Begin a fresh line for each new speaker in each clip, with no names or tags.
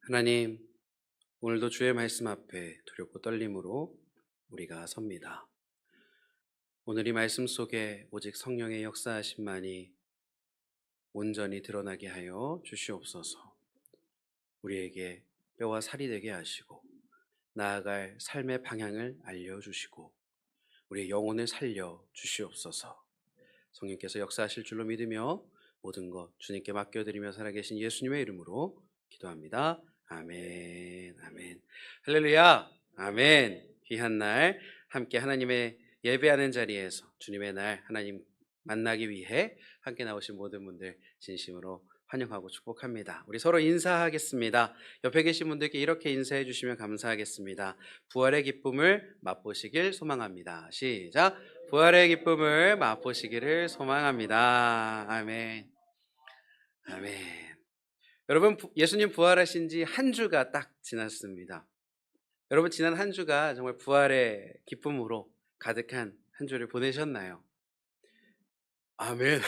하나님, 오늘도 주의 말씀 앞에 두렵고 떨림으로 우리가 섭니다. 오늘 이 말씀 속에 오직 성령의 역사하심만이 온전히 드러나게 하여 주시옵소서. 우리에게 뼈와 살이 되게 하시고 나아갈 삶의 방향을 알려주시고 우리의 영혼을 살려 주시옵소서. 성령께서 역사하실 줄로 믿으며 모든 것 주님께 맡겨드리며 살아계신 예수님의 이름으로 기도합니다. 아멘, 아멘. 할렐루야, 아멘. 귀한 날 함께 하나님의 예배하는 자리에서 주님의 날 하나님 만나기 위해 함께 나오신 모든 분들 진심으로 환영하고 축복합니다. 우리 서로 인사하겠습니다. 옆에 계신 분들께 이렇게 인사해 주시면 감사하겠습니다. 부활의 기쁨을 맛보시길 소망합니다. 시작. 부활의 기쁨을 맛보시기를 소망합니다. 아멘. 아멘. 여러분, 예수님 부활하신 지 한 주가 딱 지났습니다. 여러분, 지난 한 주가 정말 부활의 기쁨으로 가득한 한 주를 보내셨나요? 아멘.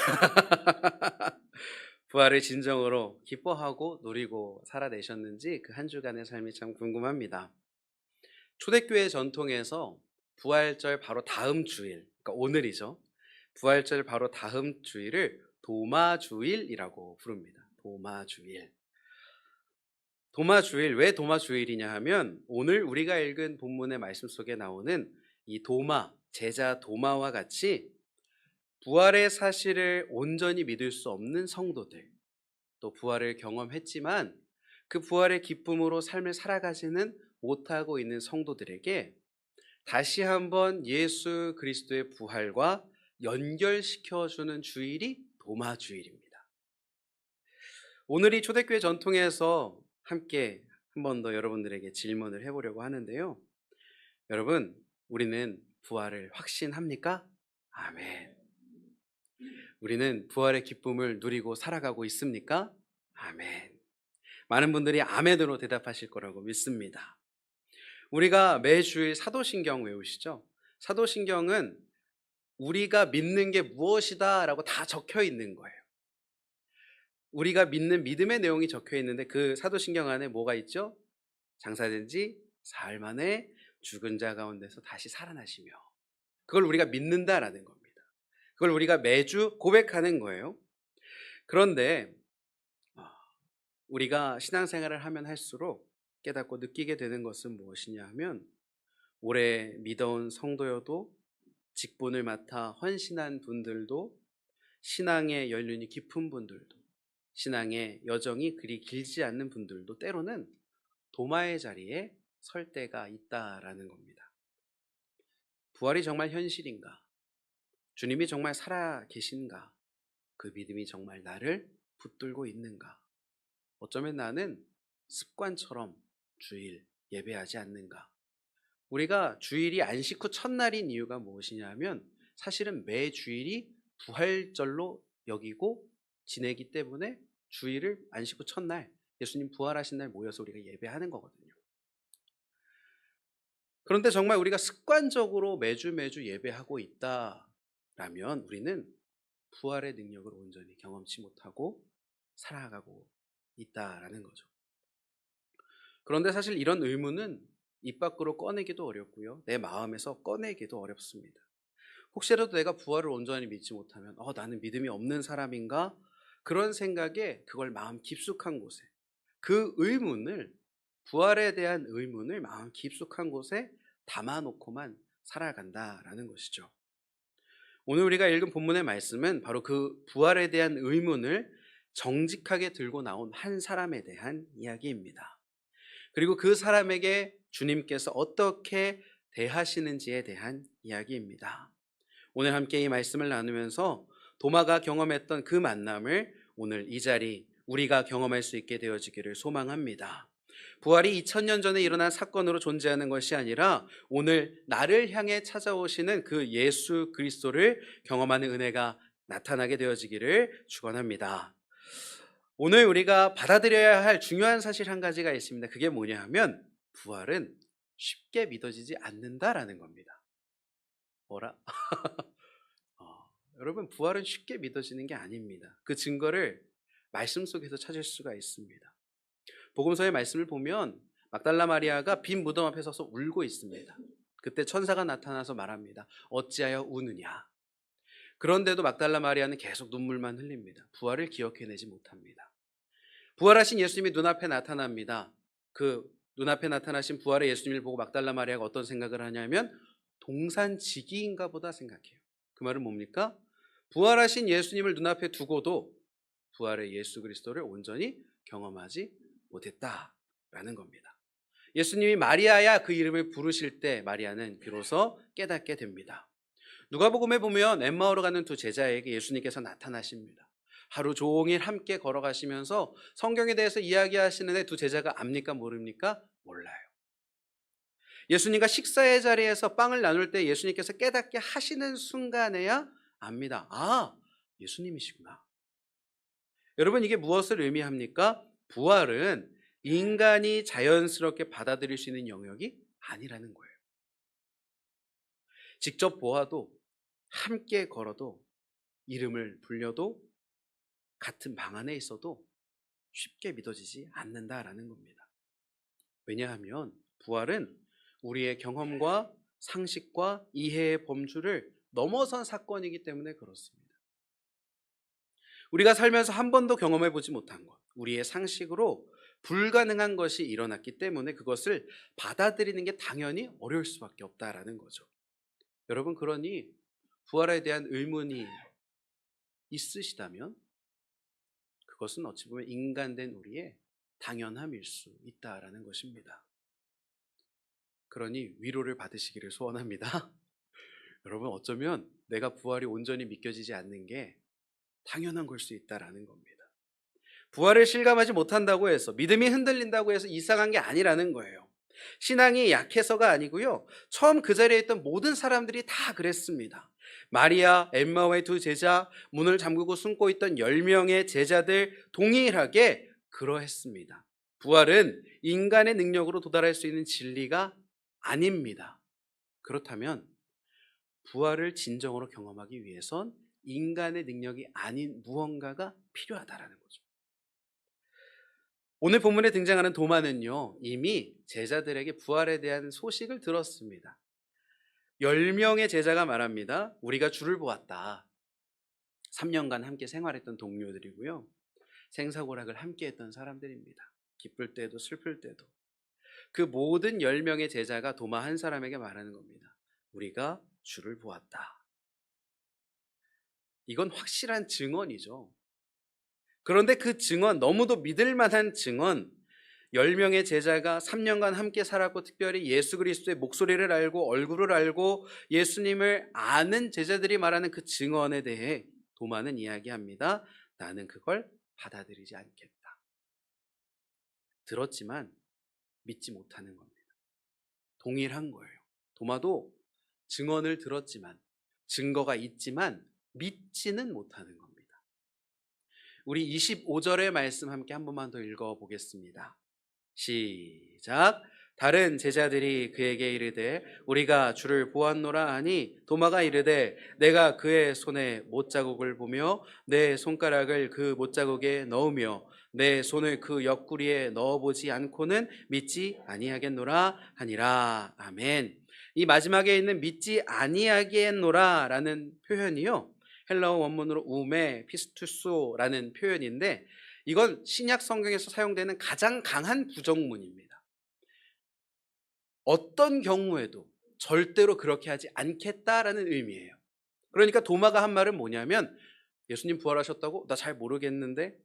부활을 진정으로 기뻐하고 누리고 살아내셨는지 그 한 주간의 삶이 참 궁금합니다. 초대교회 전통에서 부활절 바로 다음 주일, 그러니까 오늘이죠. 부활절 바로 다음 주일을 도마주일이라고 부릅니다. 도마주일. 도마주일, 왜 도마주일이냐 하면 오늘 우리가 읽은 본문의 말씀 속에 나오는 이 도마, 제자 도마와 같이 부활의 사실을 온전히 믿을 수 없는 성도들, 또 부활을 경험했지만 그 부활의 기쁨으로 삶을 살아가지는 못하고 있는 성도들에게 다시 한번 예수 그리스도의 부활과 연결시켜주는 주일이 도마주일입니다. 오늘 이 초대교회 전통에서 함께 한 번 더 여러분들에게 질문을 해보려고 하는데요. 여러분, 우리는 부활을 확신합니까? 아멘. 우리는 부활의 기쁨을 누리고 살아가고 있습니까? 아멘. 많은 분들이 아멘으로 대답하실 거라고 믿습니다. 우리가 매주일 사도신경 외우시죠? 사도신경은 우리가 믿는 게 무엇이다 라고 다 적혀 있는 거예요. 우리가 믿는 믿음의 내용이 적혀 있는데 그 사도신경 안에 뭐가 있죠? 장사된 지 사흘 만에 죽은 자 가운데서 다시 살아나시며, 그걸 우리가 믿는다라는 겁니다. 그걸 우리가 매주 고백하는 거예요. 그런데 우리가 신앙생활을 하면 할수록 깨닫고 느끼게 되는 것은 무엇이냐 하면, 오래 믿어온 성도여도 직분을 맡아 헌신한 분들도, 신앙의 연륜이 깊은 분들도, 신앙의 여정이 그리 길지 않는 분들도 때로는 도마의 자리에 설 때가 있다라는 겁니다. 부활이 정말 현실인가? 주님이 정말 살아 계신가? 그 믿음이 정말 나를 붙들고 있는가? 어쩌면 나는 습관처럼 주일 예배하지 않는가? 우리가 주일이 안식 후 첫날인 이유가 무엇이냐면 사실은 매 주일이 부활절로 여기고 지내기 때문에 주일을 안식 후 첫날, 예수님 부활하신 날 모여서 우리가 예배하는 거거든요. 그런데 정말 우리가 습관적으로 매주 예배하고 있다라면 우리는 부활의 능력을 온전히 경험치 못하고 살아가고 있다라는 거죠. 그런데 사실 이런 의문은 입 밖으로 꺼내기도 어렵고요, 내 마음에서 꺼내기도 어렵습니다. 혹시라도 내가 부활을 온전히 믿지 못하면 나는 믿음이 없는 사람인가? 그런 생각에 그걸 마음 깊숙한 곳에, 그 의문을, 부활에 대한 의문을 마음 깊숙한 곳에 담아놓고만 살아간다라는 것이죠. 오늘 우리가 읽은 본문의 말씀은 바로 그 부활에 대한 의문을 정직하게 들고 나온 한 사람에 대한 이야기입니다. 그리고 그 사람에게 주님께서 어떻게 대하시는지에 대한 이야기입니다. 오늘 함께 이 말씀을 나누면서 도마가 경험했던 그 만남을 오늘 이 자리 우리가 경험할 수 있게 되어지기를 소망합니다. 부활이 2000년 전에 일어난 사건으로 존재하는 것이 아니라 오늘 나를 향해 찾아오시는 그 예수 그리스도를 경험하는 은혜가 나타나게 되어지기를 축원합니다. 오늘 우리가 받아들여야 할 중요한 사실 한 가지가 있습니다. 그게 뭐냐 하면 부활은 쉽게 믿어지지 않는다라는 겁니다. 뭐라? 여러분, 부활은 쉽게 믿어지는 게 아닙니다. 그 증거를 말씀 속에서 찾을 수가 있습니다. 복음서의 말씀을 보면 막달라 마리아가 빈 무덤 앞에 서서 울고 있습니다. 그때 천사가 나타나서 말합니다. 어찌하여 우느냐. 그런데도 막달라 마리아는 계속 눈물만 흘립니다. 부활을 기억해내지 못합니다. 부활하신 예수님이 눈앞에 나타납니다. 그 눈앞에 나타나신 부활의 예수님을 보고 막달라 마리아가 어떤 생각을 하냐면 동산지기인가 보다 생각해요. 그 말은 뭡니까? 부활하신 예수님을 눈앞에 두고도 부활의 예수 그리스도를 온전히 경험하지 못했다라는 겁니다. 예수님이 마리아야 그 이름을 부르실 때 마리아는 비로소 깨닫게 됩니다. 누가복음에 보면 엠마오로 가는 두 제자에게 예수님께서 나타나십니다. 하루 종일 함께 걸어가시면서 성경에 대해서 이야기하시는데 두 제자가 압니까 모릅니까? 몰라요. 예수님과 식사의 자리에서 빵을 나눌 때 예수님께서 깨닫게 하시는 순간에야 압니다. 아, 예수님이시구나. 여러분, 이게 무엇을 의미합니까? 부활은 인간이 자연스럽게 받아들일 수 있는 영역이 아니라는 거예요. 직접 보아도 함께 걸어도 이름을 불려도 같은 방 안에 있어도 쉽게 믿어지지 않는다라는 겁니다. 왜냐하면 부활은 우리의 경험과 상식과 이해의 범주를 넘어선 사건이기 때문에 그렇습니다. 우리가 살면서 한 번도 경험해 보지 못한 것, 우리의 상식으로 불가능한 것이 일어났기 때문에 그것을 받아들이는 게 당연히 어려울 수밖에 없다라는 거죠. 여러분, 그러니 부활에 대한 의문이 있으시다면 그것은 어찌 보면 인간된 우리의 당연함일 수 있다라는 것입니다. 그러니 위로를 받으시기를 소원합니다. 여러분, 어쩌면 내가 부활이 온전히 믿겨지지 않는 게 당연한 걸 수 있다라는 겁니다. 부활을 실감하지 못한다고 해서 믿음이 흔들린다고 해서 이상한 게 아니라는 거예요. 신앙이 약해서가 아니고요. 처음 그 자리에 있던 모든 사람들이 다 그랬습니다. 마리아, 엠마오의 두 제자, 문을 잠그고 숨고 있던 10명의 제자들 동일하게 그러했습니다. 부활은 인간의 능력으로 도달할 수 있는 진리가 아닙니다. 그렇다면 부활을 진정으로 경험하기 위해선 인간의 능력이 아닌 무언가가 필요하다라는 거죠. 오늘 본문에 등장하는 도마는요, 이미 제자들에게 부활에 대한 소식을 들었습니다. 10명의 제자가 말합니다. 우리가 주를 보았다. 3년간 함께 생활했던 동료들이고요. 생사고락을 함께 했던 사람들입니다. 기쁠 때도 슬플 때도. 그 모든 10명의 제자가 도마 한 사람에게 말하는 겁니다. 우리가 주를 보았다. 이건 확실한 증언이죠. 그런데 그 증언, 너무도 믿을 만한 증언, 10명의 제자가 3년간 함께 살았고 특별히 예수 그리스도의 목소리를 알고 얼굴을 알고 예수님을 아는 제자들이 말하는 그 증언에 대해 도마는 이야기합니다. 나는 그걸 받아들이지 않겠다. 들었지만 믿지 못하는 겁니다. 동일한 거예요. 도마도 증언을 들었지만 증거가 있지만 믿지는 못하는 겁니다. 우리 25절의 말씀 함께 한 번만 더 읽어보겠습니다. 시작. 다른 제자들이 그에게 이르되 우리가 주를 보았노라 하니 도마가 이르되 내가 그의 손에 못자국을 보며 내 손가락을 그 못자국에 넣으며 내 손을 그 옆구리에 넣어보지 않고는 믿지 아니하겠노라 하니라. 아멘. 이 마지막에 있는 믿지 아니하겠노라 라는 표현이요, 헬라어 원문으로 우메 피스투소라는 표현인데 이건 신약 성경에서 사용되는 가장 강한 부정문입니다. 어떤 경우에도 절대로 그렇게 하지 않겠다라는 의미예요. 그러니까 도마가 한 말은 뭐냐면 예수님 부활하셨다고? 나 잘 모르겠는데,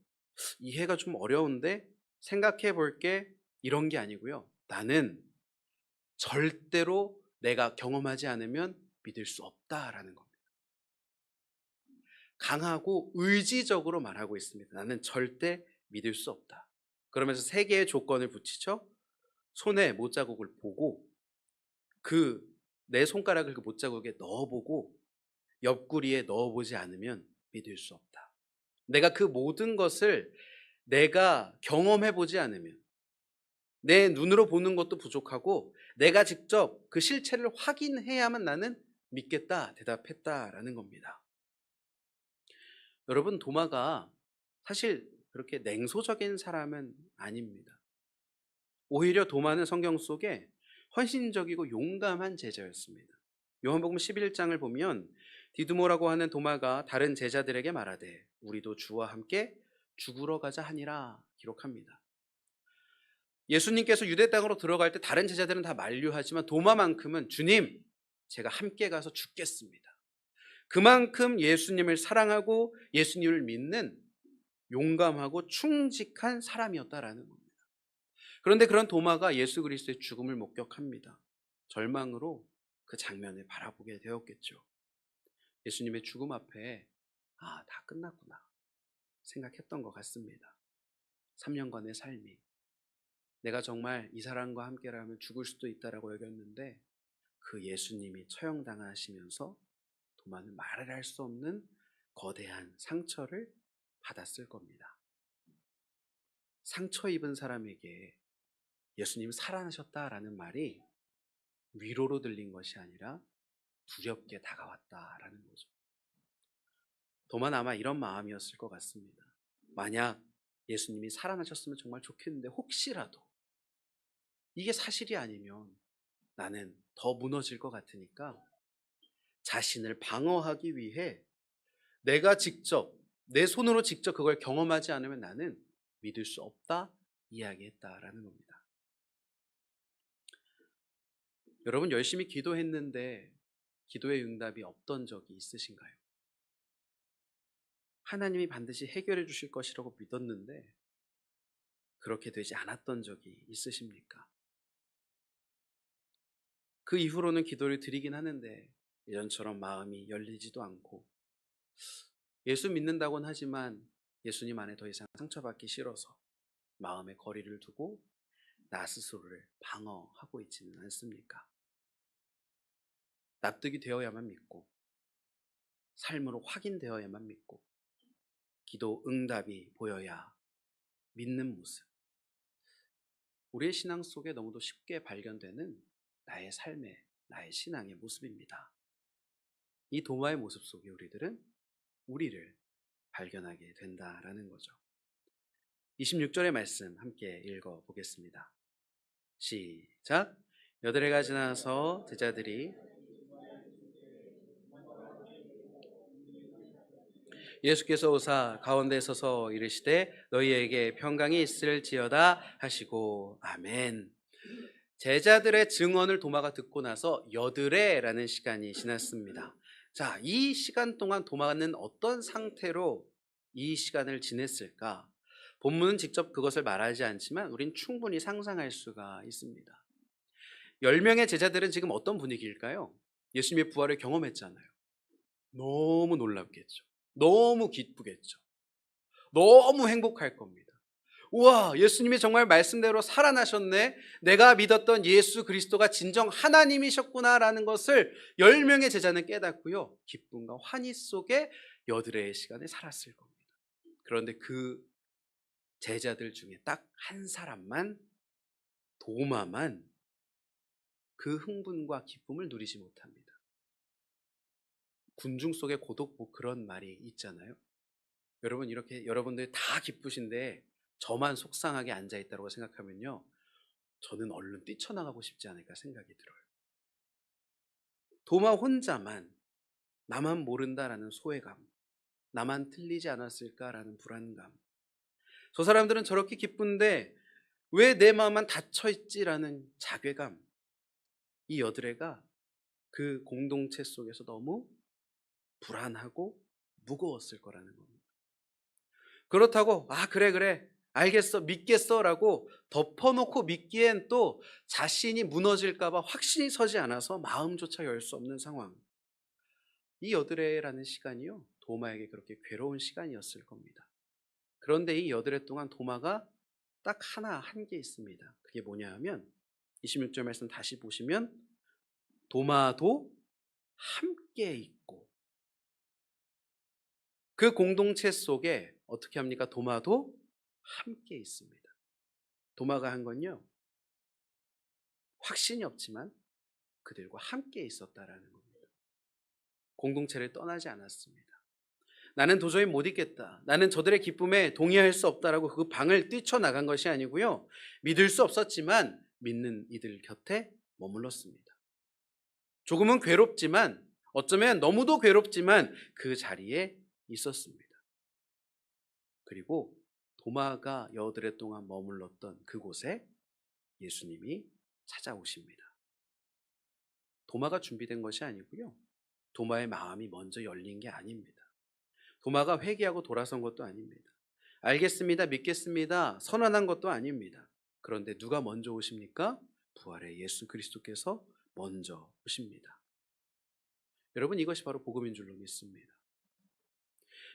이해가 좀 어려운데, 생각해 볼게, 이런 게 아니고요. 나는 절대로 내가 경험하지 않으면 믿을 수 없다라는 겁니다. 강하고 의지적으로 말하고 있습니다. 나는 절대 믿을 수 없다. 그러면서 세 개의 조건을 붙이죠. 손에 못자국을 보고 내 손가락을 그 못자국에 넣어보고 옆구리에 넣어보지 않으면 믿을 수 없다. 내가 그 모든 것을 내가 경험해보지 않으면, 내 눈으로 보는 것도 부족하고 내가 직접 그 실체를 확인해야만 나는 믿겠다 대답했다라는 겁니다. 여러분, 도마가 사실 그렇게 냉소적인 사람은 아닙니다. 오히려 도마는 성경 속에 헌신적이고 용감한 제자였습니다. 요한복음 11장을 보면 디두모라고 하는 도마가 다른 제자들에게 말하되 우리도 주와 함께 죽으러 가자 하니라 기록합니다. 예수님께서 유대 땅으로 들어갈 때 다른 제자들은 다 만류하지만 도마만큼은 주님, 제가 함께 가서 죽겠습니다. 그만큼 예수님을 사랑하고 예수님을 믿는 용감하고 충직한 사람이었다라는 겁니다. 그런데 그런 도마가 예수 그리스도의 죽음을 목격합니다. 절망으로 그 장면을 바라보게 되었겠죠. 예수님의 죽음 앞에 다 끝났구나 생각했던 것 같습니다. 3년간의 삶이 내가 정말 이 사람과 함께라면 죽을 수도 있다라고 여겼는데 그 예수님이 처형당하시면서 도마는 말을 할 수 없는 거대한 상처를 받았을 겁니다. 상처 입은 사람에게 예수님 살아나셨다라는 말이 위로로 들린 것이 아니라 두렵게 다가왔다라는 거죠. 도마는 아마 이런 마음이었을 것 같습니다. 만약 예수님이 살아나셨으면 정말 좋겠는데 혹시라도 이게 사실이 아니면 나는 더 무너질 것 같으니까 자신을 방어하기 위해 내가 직접 내 손으로 직접 그걸 경험하지 않으면 나는 믿을 수 없다 이야기했다라는 겁니다. 여러분 열심히 기도했는데 기도의 응답이 없던 적이 있으신가요? 하나님이 반드시 해결해 주실 것이라고 믿었는데 그렇게 되지 않았던 적이 있으십니까? 그 이후로는 기도를 드리긴 하는데 예전처럼 마음이 열리지도 않고 예수 믿는다고는 하지만 예수님 안에 더 이상 상처받기 싫어서 마음에 거리를 두고 나 스스로를 방어하고 있지는 않습니까? 납득이 되어야만 믿고 삶으로 확인되어야만 믿고 기도 응답이 보여야 믿는 모습, 우리의 신앙 속에 너무도 쉽게 발견되는 나의 삶의, 나의 신앙의 모습입니다. 이 도마의 모습 속에 우리들은 우리를 발견하게 된다라는 거죠. 26절의 말씀 함께 읽어보겠습니다. 시작. 여드레가 지나서 제자들이 예수께서 오사 가운데 서서 이르시되 너희에게 평강이 있을지어다 하시고 아멘. 제자들의 증언을 도마가 듣고 나서 여드레라는 시간이 지났습니다. 자, 이 시간 동안 도마는 어떤 상태로 이 시간을 지냈을까? 본문은 직접 그것을 말하지 않지만 우린 충분히 상상할 수가 있습니다. 10명의 제자들은 지금 어떤 분위기일까요? 예수님의 부활을 경험했잖아요. 너무 놀랍겠죠. 너무 기쁘겠죠. 너무 행복할 겁니다. 우와, 예수님이 정말 말씀대로 살아나셨네. 내가 믿었던 예수 그리스도가 진정 하나님이셨구나라는 것을 10명의 제자는 깨닫고요. 기쁨과 환희 속에 여드레의 시간에 살았을 겁니다. 그런데 그 제자들 중에 딱 한 사람만, 도마만 그 흥분과 기쁨을 누리지 못합니다. 군중 속의 고독, 그런 말이 있잖아요. 여러분, 이렇게 여러분들 다 기쁘신데 저만 속상하게 앉아있다고 생각하면요, 저는 얼른 뛰쳐나가고 싶지 않을까 생각이 들어요. 도마 혼자만 나만 모른다라는 소외감, 나만 틀리지 않았을까라는 불안감, 저 사람들은 저렇게 기쁜데 왜 내 마음만 닫혀있지라는 자괴감, 이 여드레가 그 공동체 속에서 너무 불안하고 무거웠을 거라는 겁니다. 그렇다고 그래 알겠어 믿겠어 라고 덮어놓고 믿기엔 또 자신이 무너질까 봐 확신이 서지 않아서 마음조차 열 수 없는 상황. 이 여드레라는 시간이요, 도마에게 그렇게 괴로운 시간이었을 겁니다. 그런데 이 여드레 동안 도마가 딱 한 게 있습니다. 그게 뭐냐 하면 26절 말씀 다시 보시면 도마도 함께 있고, 그 공동체 속에 어떻게 합니까? 도마도 함께 있습니다. 도마가 한 건요, 확신이 없지만 그들과 함께 있었다라는 겁니다. 공동체를 떠나지 않았습니다. 나는 도저히 못 있겠다. 나는 저들의 기쁨에 동의할 수 없다라고 그 방을 뛰쳐나간 것이 아니고요. 믿을 수 없었지만 믿는 이들 곁에 머물렀습니다. 조금은 괴롭지만, 어쩌면 너무도 괴롭지만 그 자리에 있었습니다. 그리고 도마가 여드레 동안 머물렀던 그곳에 예수님이 찾아오십니다. 도마가 준비된 것이 아니고요. 도마의 마음이 먼저 열린 게 아닙니다. 도마가 회개하고 돌아선 것도 아닙니다. 알겠습니다, 믿겠습니다, 선언한 것도 아닙니다. 그런데 누가 먼저 오십니까? 부활의 예수 그리스도께서 먼저 오십니다. 여러분, 이것이 바로 복음인 줄로 믿습니다.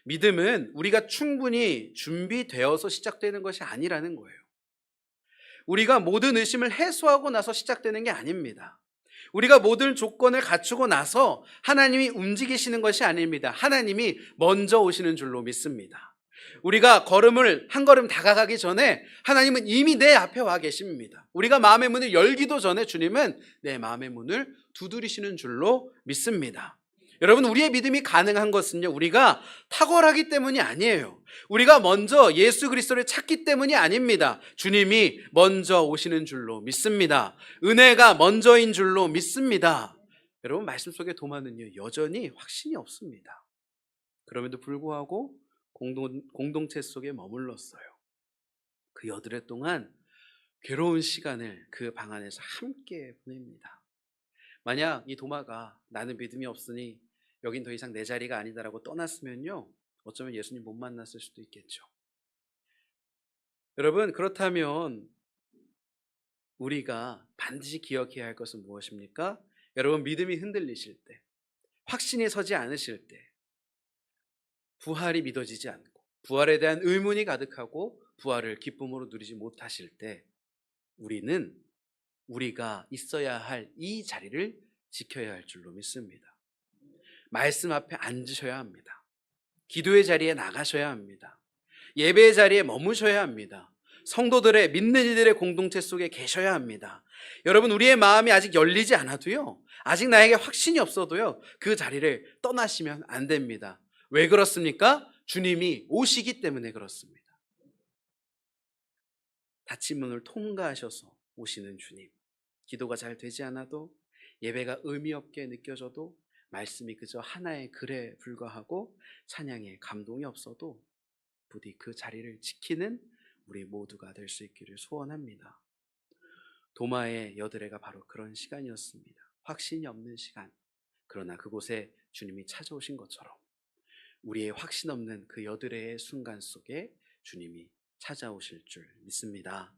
믿음은 우리가 충분히 준비되어서 시작되는 것이 아니라는 거예요. 우리가 모든 의심을 해소하고 나서 시작되는 게 아닙니다. 우리가 모든 조건을 갖추고 나서 하나님이 움직이시는 것이 아닙니다. 하나님이 먼저 오시는 줄로 믿습니다. 우리가 걸음을 한 걸음 다가가기 전에 하나님은 이미 내 앞에 와 계십니다. 우리가 마음의 문을 열기도 전에 주님은 내 마음의 문을 두드리시는 줄로 믿습니다. 여러분, 우리의 믿음이 가능한 것은요, 우리가 탁월하기 때문이 아니에요. 우리가 먼저 예수 그리스도를 찾기 때문이 아닙니다. 주님이 먼저 오시는 줄로 믿습니다. 은혜가 먼저인 줄로 믿습니다. 여러분, 말씀 속의 도마는요, 여전히 확신이 없습니다. 그럼에도 불구하고 공동체 속에 머물렀어요. 그 여드레 동안 괴로운 시간을 그 방 안에서 함께 보냅니다. 만약 이 도마가 나는 믿음이 없으니 여긴 더 이상 내 자리가 아니다라고 떠났으면요, 어쩌면 예수님 못 만났을 수도 있겠죠. 여러분, 그렇다면 우리가 반드시 기억해야 할 것은 무엇입니까? 여러분, 믿음이 흔들리실 때, 확신이 서지 않으실 때, 부활이 믿어지지 않고 부활에 대한 의문이 가득하고 부활을 기쁨으로 누리지 못하실 때, 우리는 우리가 있어야 할 이 자리를 지켜야 할 줄로 믿습니다. 말씀 앞에 앉으셔야 합니다. 기도의 자리에 나가셔야 합니다. 예배의 자리에 머무셔야 합니다. 성도들의, 믿는 이들의 공동체 속에 계셔야 합니다. 여러분, 우리의 마음이 아직 열리지 않아도요, 아직 나에게 확신이 없어도요, 그 자리를 떠나시면 안 됩니다. 왜 그렇습니까? 주님이 오시기 때문에 그렇습니다. 닫힌 문을 통과하셔서 오시는 주님. 기도가 잘 되지 않아도, 예배가 의미 없게 느껴져도, 말씀이 그저 하나의 글에 불과하고 찬양에 감동이 없어도 부디 그 자리를 지키는 우리 모두가 될 수 있기를 소원합니다. 도마의 여드레가 바로 그런 시간이었습니다. 확신이 없는 시간. 그러나 그곳에 주님이 찾아오신 것처럼 우리의 확신 없는 그 여드레의 순간 속에 주님이 찾아오실 줄 믿습니다.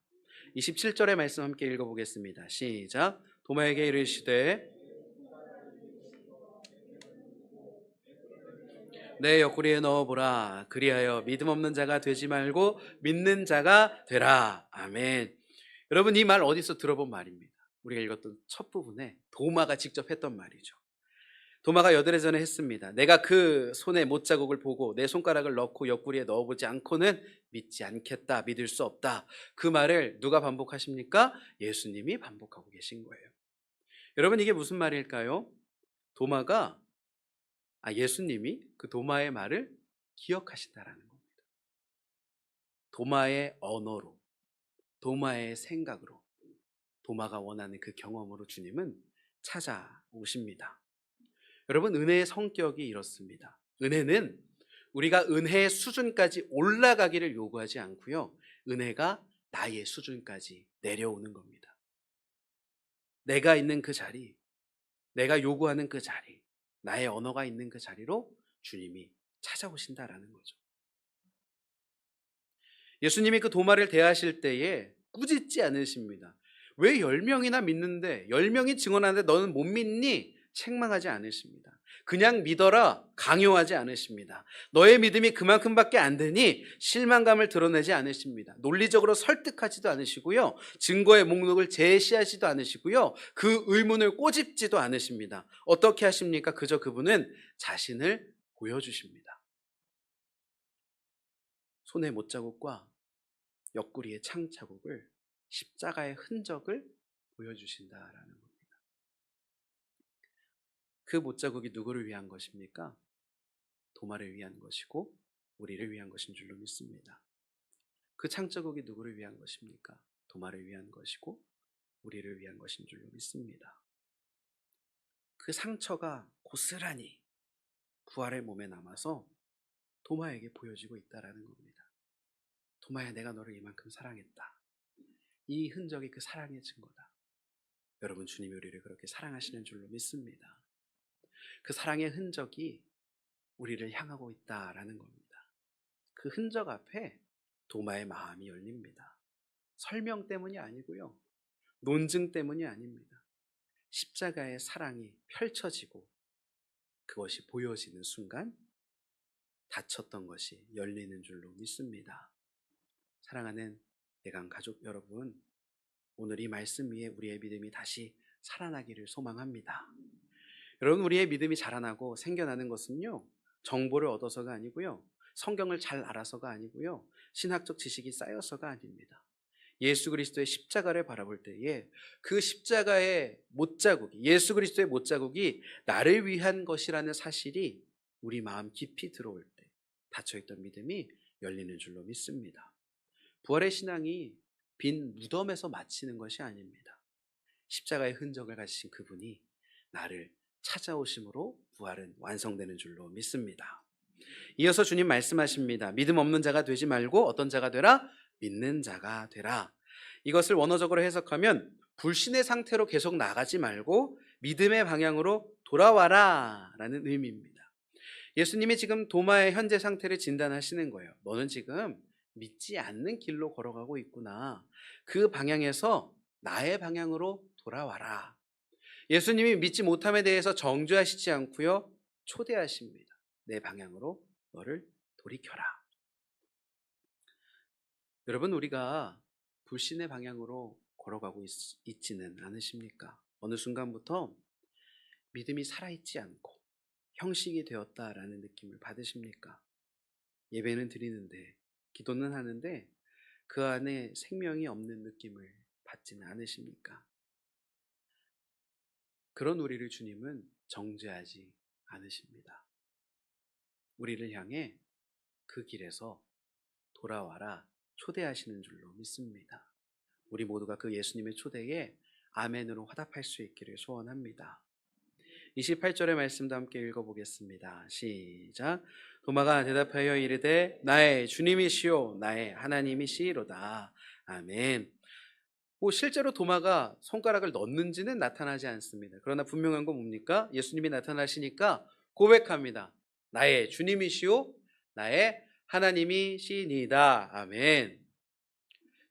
27절의 말씀 함께 읽어보겠습니다. 시작. 도마에게 이르시되 내 옆구리에 넣어보라. 그리하여 믿음 없는 자가 되지 말고 믿는 자가 되라. 아멘. 여러분, 이 말 어디서 들어본 말입니다. 우리가 읽었던 첫 부분에 도마가 직접 했던 말이죠. 도마가 여드레 전에 했습니다. 내가 그 손에 못자국을 보고 내 손가락을 넣고 옆구리에 넣어보지 않고는 믿지 않겠다. 믿을 수 없다. 그 말을 누가 반복하십니까? 예수님이 반복하고 계신 거예요. 여러분, 이게 무슨 말일까요? 예수님이 그 도마의 말을 기억하신다라는 겁니다. 도마의 언어로, 도마의 생각으로, 도마가 원하는 그 경험으로 주님은 찾아오십니다. 여러분, 은혜의 성격이 이렇습니다. 은혜는 우리가 은혜의 수준까지 올라가기를 요구하지 않고요, 은혜가 나의 수준까지 내려오는 겁니다. 내가 있는 그 자리, 내가 요구하는 그 자리, 나의 언어가 있는 그 자리로 주님이 찾아오신다라는 거죠. 예수님이 그 도마를 대하실 때에 꾸짖지 않으십니다. 왜 10명이나 믿는데 10명이 증언하는데 너는 못 믿니? 책망하지 않으십니다. 그냥 믿어라 강요하지 않으십니다. 너의 믿음이 그만큼밖에 안 되니 실망감을 드러내지 않으십니다. 논리적으로 설득하지도 않으시고요, 증거의 목록을 제시하지도 않으시고요, 그 의문을 꼬집지도 않으십니다. 어떻게 하십니까? 그저 그분은 자신을 보여주십니다. 손의 못자국과 옆구리의 창자국을, 십자가의 흔적을 보여주신다라는 겁니다. 그 못자국이 누구를 위한 것입니까? 도마를 위한 것이고 우리를 위한 것인 줄로 믿습니다. 그 창자국이 누구를 위한 것입니까? 도마를 위한 것이고 우리를 위한 것인 줄로 믿습니다. 그 상처가 고스란히 부활의 몸에 남아서 도마에게 보여지고 있다라는 겁니다. 도마야, 내가 너를 이만큼 사랑했다. 이 흔적이 그 사랑의 증거다. 여러분, 주님이 우리를 그렇게 사랑하시는 줄로 믿습니다. 그 사랑의 흔적이 우리를 향하고 있다라는 겁니다. 그 흔적 앞에 도마의 마음이 열립니다. 설명 때문이 아니고요, 논증 때문이 아닙니다. 십자가의 사랑이 펼쳐지고 그것이 보여지는 순간 닫혔던 것이 열리는 줄로 믿습니다. 사랑하는 예강 가족 여러분, 오늘 이 말씀 위에 우리의 믿음이 다시 살아나기를 소망합니다. 여러분, 우리의 믿음이 자라나고 생겨나는 것은요, 정보를 얻어서가 아니고요, 성경을 잘 알아서가 아니고요, 신학적 지식이 쌓여서가 아닙니다. 예수 그리스도의 십자가를 바라볼 때에 그 십자가의 못자국이, 예수 그리스도의 못자국이 나를 위한 것이라는 사실이 우리 마음 깊이 들어올 때 닫혀있던 믿음이 열리는 줄로 믿습니다. 부활의 신앙이 빈 무덤에서 마치는 것이 아닙니다. 십자가의 흔적을 가지신 그분이 나를 찾아오심으로 부활은 완성되는 줄로 믿습니다. 이어서 주님 말씀하십니다. 믿음 없는 자가 되지 말고 어떤 자가 되라? 믿는 자가 되라. 이것을 원어적으로 해석하면 불신의 상태로 계속 나가지 말고 믿음의 방향으로 돌아와라 라는 의미입니다. 예수님이 지금 도마의 현재 상태를 진단하시는 거예요. 너는 지금 믿지 않는 길로 걸어가고 있구나. 그 방향에서 나의 방향으로 돌아와라. 예수님이 믿지 못함에 대해서 정죄하시지 않고요, 초대하십니다. 내 방향으로 너를 돌이켜라. 여러분, 우리가 불신의 방향으로 걸어가고 있지는 않으십니까? 어느 순간부터 믿음이 살아있지 않고 형식이 되었다라는 느낌을 받으십니까? 예배는 드리는데, 기도는 하는데 그 안에 생명이 없는 느낌을 받지는 않으십니까? 그런 우리를 주님은 정죄하지 않으십니다. 우리를 향해 그 길에서 돌아와라 초대하시는 줄로 믿습니다. 우리 모두가 그 예수님의 초대에 아멘으로 화답할 수 있기를 소원합니다. 28절의 말씀도 함께 읽어보겠습니다. 시작. 도마가 대답하여 이르되 나의 주님이시오 나의 하나님이시로다. 아멘. 실제로 도마가 손가락을 넣는지는 나타나지 않습니다. 그러나 분명한 건 뭡니까? 예수님이 나타나시니까 고백합니다. 나의 주님이시오 나의 하나님이시니다. 아멘.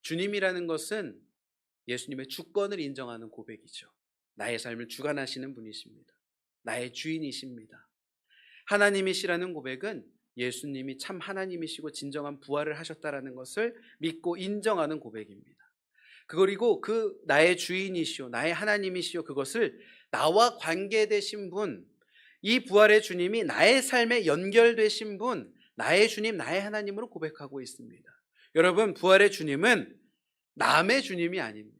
주님이라는 것은 예수님의 주권을 인정하는 고백이죠. 나의 삶을 주관하시는 분이십니다. 나의 주인이십니다. 하나님이시라는 고백은 예수님이 참 하나님이시고 진정한 부활을 하셨다라는 것을 믿고 인정하는 고백입니다. 그리고 그 나의 주인이시오 나의 하나님이시오, 그것을 나와 관계되신 분, 이 부활의 주님이 나의 삶에 연결되신 분, 나의 주님 나의 하나님으로 고백하고 있습니다. 여러분, 부활의 주님은 남의 주님이 아닙니다.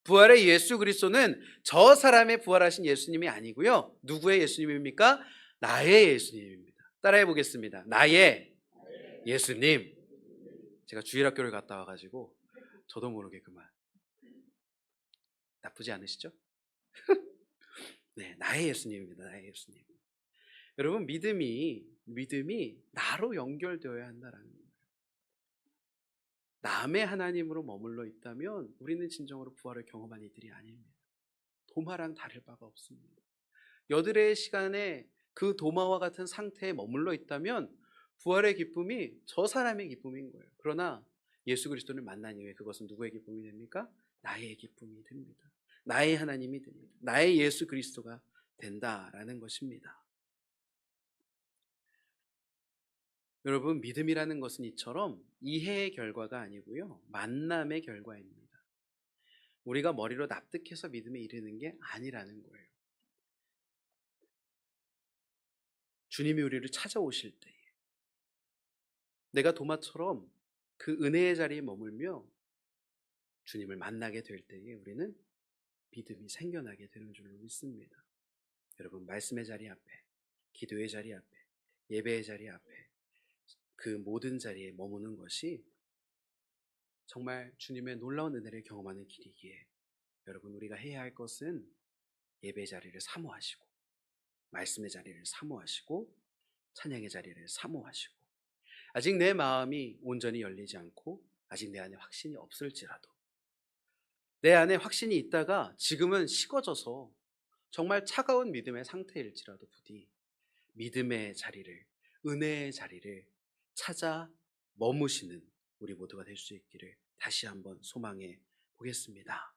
부활의 예수 그리스도는 저 사람의 부활하신 예수님이 아니고요, 누구의 예수님입니까? 나의 예수님입니다. 따라해 보겠습니다. 나의 예수님. 제가 주일학교를 갔다 와가지고 저도 모르게 그만. 나쁘지 않으시죠? 네, 나의 예수님입니다. 나의 예수님. 여러분, 믿음이 나로 연결되어야 한다라는 거예요. 남의 하나님으로 머물러 있다면 우리는 진정으로 부활을 경험한 이들이 아닙니다. 도마랑 다를 바가 없습니다. 여드레의 시간에 그 도마와 같은 상태에 머물러 있다면 부활의 기쁨이 저 사람의 기쁨인 거예요. 그러나 예수 그리스도를 만난 이후에 그것은 누구의 기쁨이 됩니까? 나의 기쁨이 됩니다. 나의 하나님이 됩니다. 나의 예수 그리스도가 된다라는 것입니다. 여러분, 믿음이라는 것은 이처럼 이해의 결과가 아니고요, 만남의 결과입니다. 우리가 머리로 납득해서 믿음에 이르는 게 아니라는 거예요. 주님이 우리를 찾아오실 때에 내가 도마처럼 그 은혜의 자리에 머물며 주님을 만나게 될 때에 우리는 믿음이 생겨나게 되는 줄로 믿습니다. 여러분, 말씀의 자리 앞에, 기도의 자리 앞에, 예배의 자리 앞에 그 모든 자리에 머무는 것이 정말 주님의 놀라운 은혜를 경험하는 길이기에 여러분 우리가 해야 할 것은 예배 자리를 사모하시고 말씀의 자리를 사모하시고 찬양의 자리를 사모하시고 아직 내 마음이 온전히 열리지 않고 아직 내 안에 확신이 없을지라도 내 안에 확신이 있다가 지금은 식어져서 정말 차가운 믿음의 상태일지라도 부디 믿음의 자리를 은혜의 자리를 찾아 머무시는 우리 모두가 될 수 있기를 다시 한번 소망해 보겠습니다.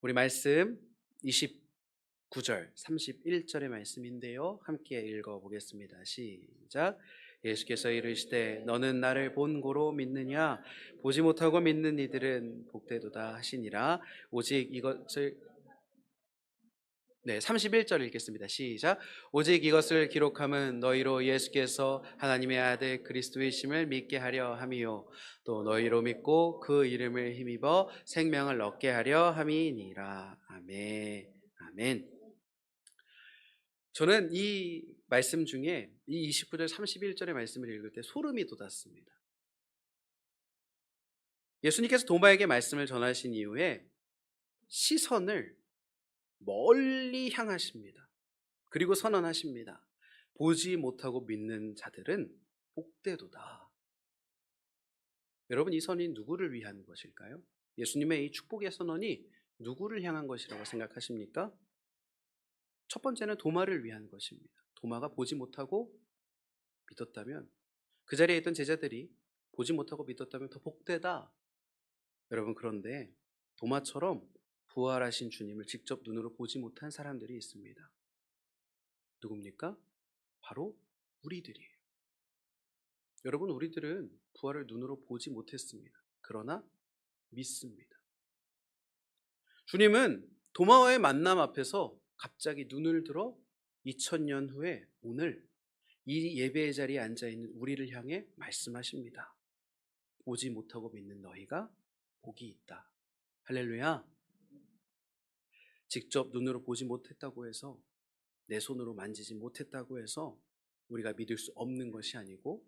우리 말씀 29절 31절의 말씀인데요, 함께 읽어보겠습니다. 시작. 예수께서 이르시되 너는 나를 본 고로 믿느냐? 보지 못하고 믿는 이들은 복되도다 하시니라. 오직 이것을 31절 읽겠습니다. 시작. 오직 이것을 기록함은 너희로 예수께서 하나님의 아들 그리스도이심을 믿게 하려 함이요 또 너희로 믿고 그 이름을 힘입어 생명을 얻게 하려 함이니라. 아멘. 아멘. 저는 이 말씀 중에 이 29절 31절의 말씀을 읽을 때 소름이 돋았습니다. 예수님께서 도마에게 말씀을 전하신 이후에 시선을 멀리 향하십니다. 그리고 선언하십니다. 보지 못하고 믿는 자들은 복되도다. 여러분, 이 선이 누구를 위한 것일까요? 예수님의 이 축복의 선언이 누구를 향한 것이라고 생각하십니까? 첫 번째는 도마를 위한 것입니다. 도마가 보지 못하고 믿었다면, 그 자리에 있던 제자들이 보지 못하고 믿었다면 더 복되다. 여러분, 그런데 도마처럼 부활하신 주님을 직접 눈으로 보지 못한 사람들이 있습니다. 누굽니까? 바로 우리들이에요. 여러분, 우리들은 부활을 눈으로 보지 못했습니다. 그러나 믿습니다. 주님은 도마와의 만남 앞에서 갑자기 눈을 들어 2000년 후에 오늘 이 예배의 자리에 앉아있는 우리를 향해 말씀하십니다. 보지 못하고 믿는 너희가 복이 있다. 할렐루야. 직접 눈으로 보지 못했다고 해서, 내 손으로 만지지 못했다고 해서 우리가 믿을 수 없는 것이 아니고,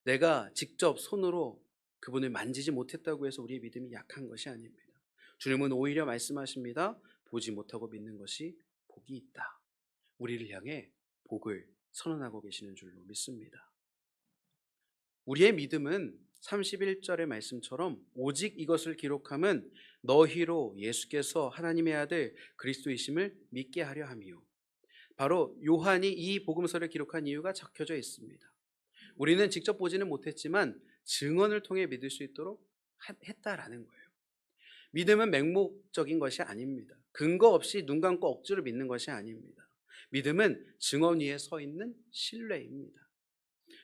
내가 직접 손으로 그분을 만지지 못했다고 해서 우리의 믿음이 약한 것이 아닙니다. 주님은 오히려 말씀하십니다. 보지 못하고 믿는 것이 복이 있다. 우리를 향해 복을 선언하고 계시는 줄로 믿습니다. 우리의 믿음은 31절의 말씀처럼 오직 이것을 기록함은 너희로 예수께서 하나님의 아들 그리스도이심을 믿게 하려 함이요. 바로 요한이 이 복음서를 기록한 이유가 적혀져 있습니다. 우리는 직접 보지는 못했지만 증언을 통해 믿을 수 있도록 했다라는 거예요. 믿음은 맹목적인 것이 아닙니다. 근거 없이 눈 감고 억지로 믿는 것이 아닙니다. 믿음은 증언 위에 서 있는 신뢰입니다.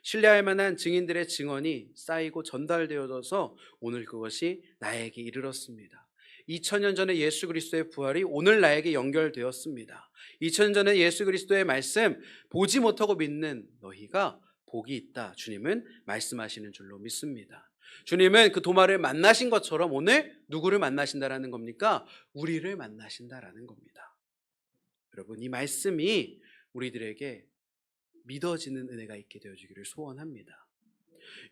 신뢰할 만한 증인들의 증언이 쌓이고 전달되어져서 오늘 그것이 나에게 이르렀습니다. 2000년 전에 예수 그리스도의 부활이 오늘 나에게 연결되었습니다. 2000년 전에 예수 그리스도의 말씀, 보지 못하고 믿는 너희가 복이 있다. 주님은 말씀하시는 줄로 믿습니다. 주님은 그 도마를 만나신 것처럼 오늘 누구를 만나신다라는 겁니까? 우리를 만나신다라는 겁니다. 여러분, 이 말씀이 우리들에게 믿어지는 은혜가 있게 되어주기를 소원합니다.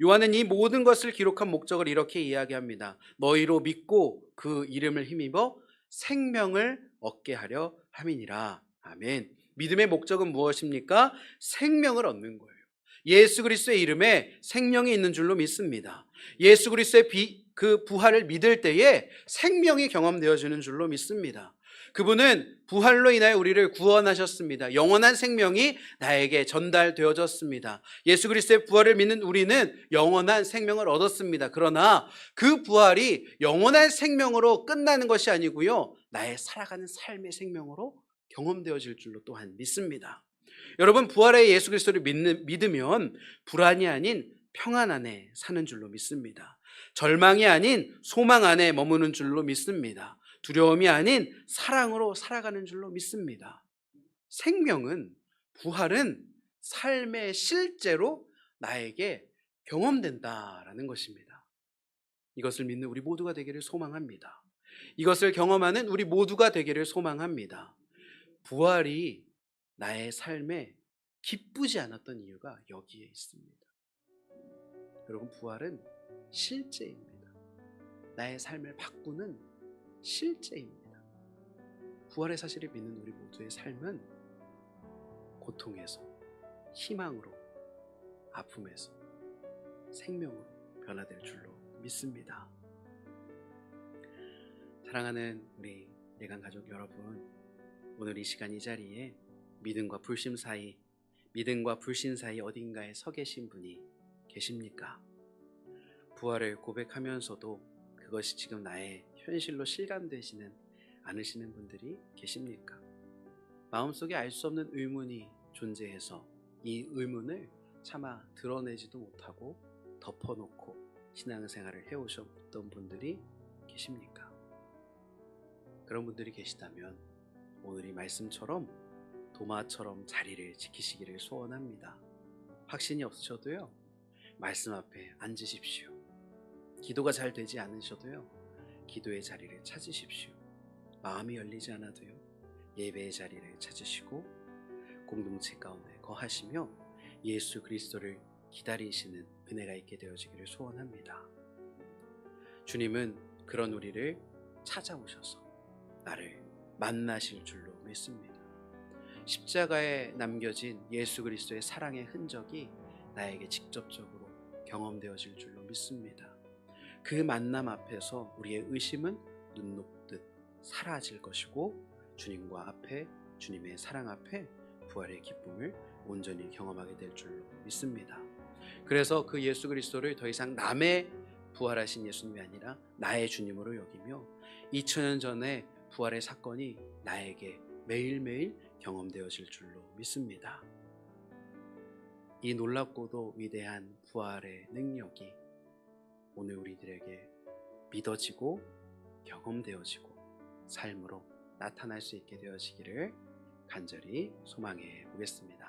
요한은 이 모든 것을 기록한 목적을 이렇게 이야기합니다. 너희로 믿고 그 이름을 힘입어 생명을 얻게 하려 함이니라. 아멘. 믿음의 목적은 무엇입니까? 생명을 얻는 거예요. 예수 그리스도의 이름에 생명이 있는 줄로 믿습니다. 예수 그리스도의 그 부활을 믿을 때에 생명이 경험되어지는 줄로 믿습니다. 그분은 부활로 인하여 우리를 구원하셨습니다. 영원한 생명이 나에게 전달되어졌습니다. 예수 그리스도의 부활을 믿는 우리는 영원한 생명을 얻었습니다. 그러나 그 부활이 영원한 생명으로 끝나는 것이 아니고요, 나의 살아가는 삶의 생명으로 경험되어질 줄로 또한 믿습니다. 여러분, 부활의 예수 그리스도를 믿으면 불안이 아닌 평안 안에 사는 줄로 믿습니다. 절망이 아닌 소망 안에 머무는 줄로 믿습니다. 두려움이 아닌 사랑으로 살아가는 줄로 믿습니다. 생명은, 부활은 삶의 실제로 나에게 경험된다라는 것입니다. 이것을 믿는 우리 모두가 되기를 소망합니다. 이것을 경험하는 우리 모두가 되기를 소망합니다. 부활이 나의 삶에 기쁘지 않았던 이유가 여기에 있습니다. 여러분, 부활은 실제입니다. 나의 삶을 바꾸는 실제입니다. 부활의 사실을 믿는 우리 모두의 삶은 고통에서 희망으로, 아픔에서 생명으로 변화될 줄로 믿습니다. 사랑하는 우리 내간 가족 여러분, 오늘 이 시간 이 자리에 믿음과 불신 사이 어딘가에 서 계신 분이 계십니까? 부활을 고백하면서도 그것이 지금 나의 현실로 실감되지는 않으시는 분들이 계십니까? 마음속에 알 수 없는 의문이 존재해서 이 의문을 차마 드러내지도 못하고 덮어놓고 신앙생활을 해오셨던 분들이 계십니까? 그런 분들이 계시다면 오늘 이 말씀처럼 도마처럼 자리를 지키시기를 소원합니다. 확신이 없으셔도요, 말씀 앞에 앉으십시오. 기도가 잘 되지 않으셔도요, 기도의 자리를 찾으십시오. 마음이 열리지 않아도요, 예배의 자리를 찾으시고 공동체 가운데 거하시며 예수 그리스도를 기다리시는 은혜가 있게 되어지기를 소원합니다. 주님은 그런 우리를 찾아오셔서 나를 만나실 줄로 믿습니다. 십자가에 남겨진 예수 그리스도의 사랑의 흔적이 나에게 직접적으로 경험되어질 줄로 믿습니다. 그 만남 앞에서 우리의 의심은 눈 녹듯 사라질 것이고 주님의 사랑 앞에 부활의 기쁨을 온전히 경험하게 될 줄로 믿습니다. 그래서 그 예수 그리스도를 더 이상 남의 부활하신 예수님이 아니라 나의 주님으로 여기며 2000년 전에 부활의 사건이 나에게 매일매일 경험되어질 줄로 믿습니다. 이 놀랍고도 위대한 부활의 능력이 오늘 우리들에게 믿어지고 경험되어지고 삶으로 나타날 수 있게 되어지기를 간절히 소망해 보겠습니다.